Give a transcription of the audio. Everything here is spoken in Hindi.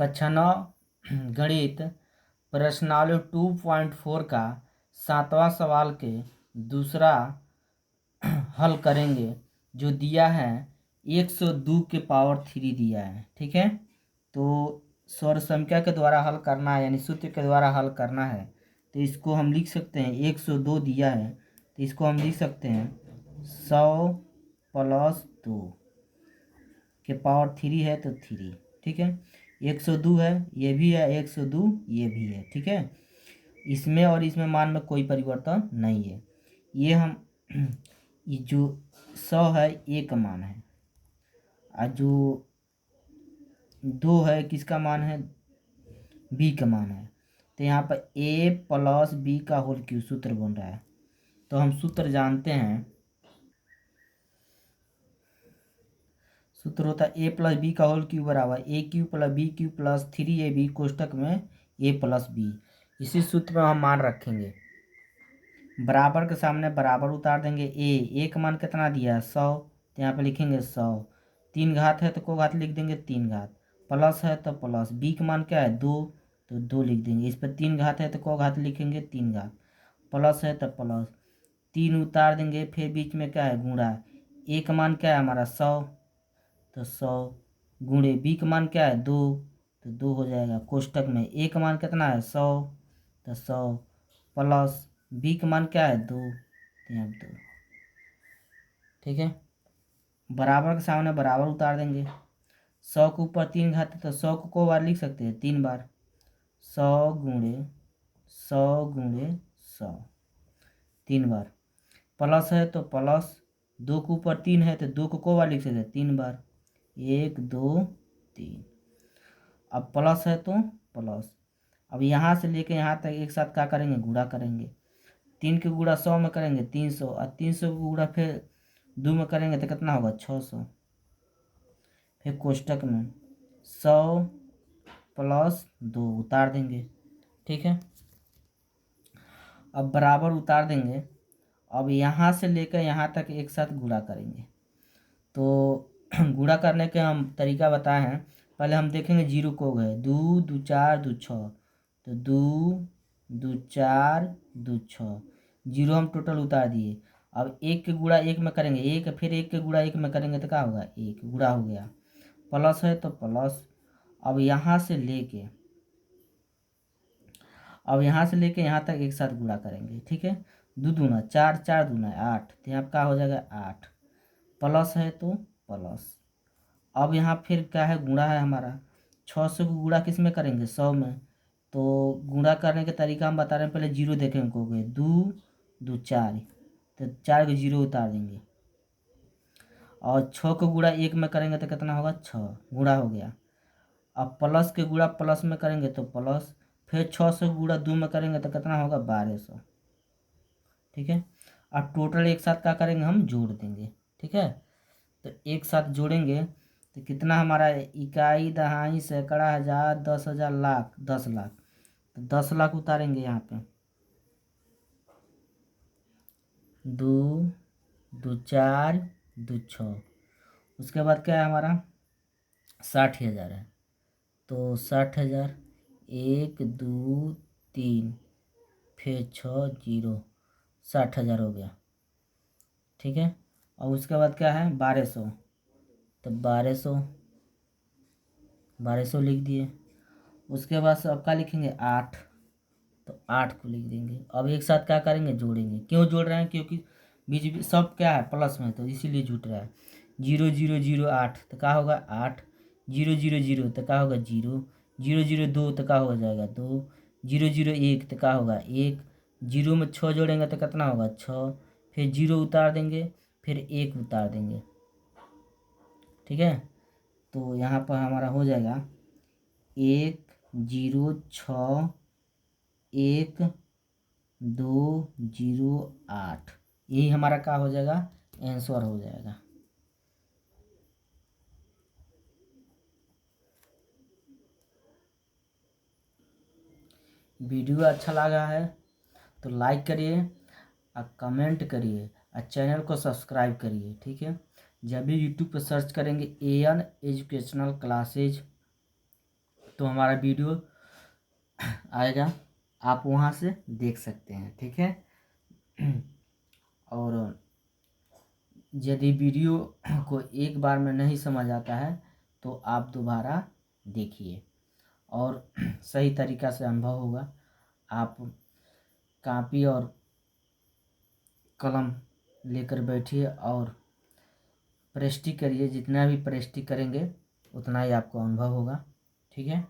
कक्षा 9 गणित प्रश्नावली 2.4 का 7वां सवाल के दूसरा हल करेंगे, जो दिया है 102 के पावर 3 दिया है। ठीक है, तो स्वर संख्या के द्वारा हल करना है, यानी सूत्र के द्वारा हल करना है। तो इसको हम लिख सकते हैं, 102 दिया है तो इसको हम लिख सकते हैं 100 + 2 के पावर 3 है तो 3। ठीक है, 102 है, ये भी है, 102 ये भी है। ठीक है, इसमें और इसमें मान में कोई परिवर्तन नहीं है। ये हम ये जो 100 है ए का मान है, और जो 2 है किसका मान है, बी का मान है। तो यहाँ पर a + b का होल क्यूब सूत्र बन रहा है। तो हम सूत्र जानते हैं, सूत्र होता है a + b का होल क्यूब बराबर a³ + b³ + 3ab कोष्टक में a + b। इसी सूत्र में हम मान रखेंगे, बराबर के सामने बराबर उतार देंगे। a का मान कितना दिया है 100, तो यहाँ पे लिखेंगे 100। 3 घात है तो को घात लिख देंगे 3 घात, प्लस है तो प्लस, b का मान क्या है 2 तो 2 लिख देंगे। इस पर 3 घात है तो को घात लिखेंगे 3 घात, प्लस है तो प्लस, 3 उतार देंगे, फिर बीच में क्या है गुणा। a का मान क्या है हमारा 100, तो 100 गुणे b का मान क्या है 2 तो 2 हो जाएगा। कोष्टक में a का मान कितना है 100, तो 100 प्लस b का मान क्या है 2 तो यहाँ 2। ठीक है, बराबर के सामने बराबर उतार देंगे। 100 के ऊपर 3 घात है तो 100 को बार लिख सकते हैं 3 बार, 100 गुणे 100 गुणे 100 3 बार, प्लस है तो प्लस, 2 के ऊपर 3 है तो 2 को बार लिख सकते हैं 3 बार, 1 2 3। अब प्लस है तो प्लस, अब यहाँ से लेके यहाँ तक एक साथ क्या करेंगे गुणा करेंगे। 3 के गुणा 100 में करेंगे 300, और 300 के गुणा फिर 2 में करेंगे तो कितना होगा 600। फिर कोष्टक में 100 + 2 उतार देंगे। ठीक है, अब बराबर उतार देंगे। अब यहाँ से लेकर यहाँ तक एक साथ गुणा करेंगे। तो गुणा करने के हम तरीका बताए हैं, पहले हम देखेंगे जीरो को गए 2 2 4 2 6, तो 2 2 4 2 6, जीरो हम टोटल उतार दिए। अब 1 के गुणा 1 में करेंगे 1, फिर 1 के गुणा 1 में करेंगे तो क्या होगा 1 गुणा हो गया, प्लस है तो प्लस। अब यहाँ से लेके यहाँ तक एक साथ गुणा करेंगे। ठीक है, 2 दूना 4, 4 दूना 8, तो यहाँ क्या हो जाएगा 8, प्लस है तो प्लस। अब यहाँ फिर क्या है गुणा है हमारा, 600 को गुणा किस में करेंगे 100 में। तो गुणा करने का तरीका हम बता रहे हैं, पहले जीरो देखेंगे को गए 2 2 4, तो 4 को जीरो उतार देंगे, और 6 को गुणा 1 में करेंगे तो कितना होगा 6 गुणा हो गया। अब प्लस के गुणा प्लस में करेंगे तो प्लस, फिर 600 गुणा 2 में करेंगे तो कितना होगा 1200। ठीक है, अब टोटल एक साथ क्या करेंगे हम जोड़ देंगे। ठीक है, तो एक साथ जोड़ेंगे तो कितना हमारा इकाई दहाई सैकड़ा हज़ार 10,000 लाख 10 लाख, तो 10 लाख उतारेंगे यहाँ पे, 2 2 4 2 6। उसके बाद क्या है हमारा 60,000 है, तो 60,000 1 2 3 फिर 6 0, 60,000 हो गया। ठीक है, और उसके बाद क्या है 1200, तो 1200 लिख दिए। उसके बाद सब क्या लिखेंगे 8, तो 8 को लिख देंगे। अब एक साथ क्या करेंगे जोड़ेंगे। क्यों जोड़ रहे हैं, क्योंकि बीच सब क्या है प्लस में, तो इसीलिए जुट रहा है। 0 0 0 8 तो क्या होगा 8, 0 0 0 तो क्या होगा 0, 0 0 2 तो क्या हो जाएगा 2, 0 0 1 तो क्या होगा 1, 0 में 6 जोड़ेंगे तो कितना होगा 6, फिर 0 उतार देंगे, फिर 1 उतार देंगे। ठीक है, तो यहाँ पर हमारा हो जाएगा 1 0 6 1 2 0 8, यही हमारा क्या हो जाएगा आंसर हो जाएगा। वीडियो अच्छा लगा है तो लाइक करिए और कमेंट करिए और चैनल को सब्सक्राइब करिए। ठीक है, जब भी यूट्यूब पर सर्च करेंगे AN एजुकेशनल क्लासेज तो हमारा वीडियो आएगा, आप वहाँ से देख सकते हैं। ठीक है। और यदि वीडियो को एक बार में नहीं समझ आता है तो आप दोबारा देखिए और सही तरीक़ा से अनुभव होगा। आप कॉपी और कलम लेकर बैठिए और प्रैक्टिस करिए। जितना भी प्रैक्टिस करेंगे उतना ही आपको अनुभव होगा। ठीक है।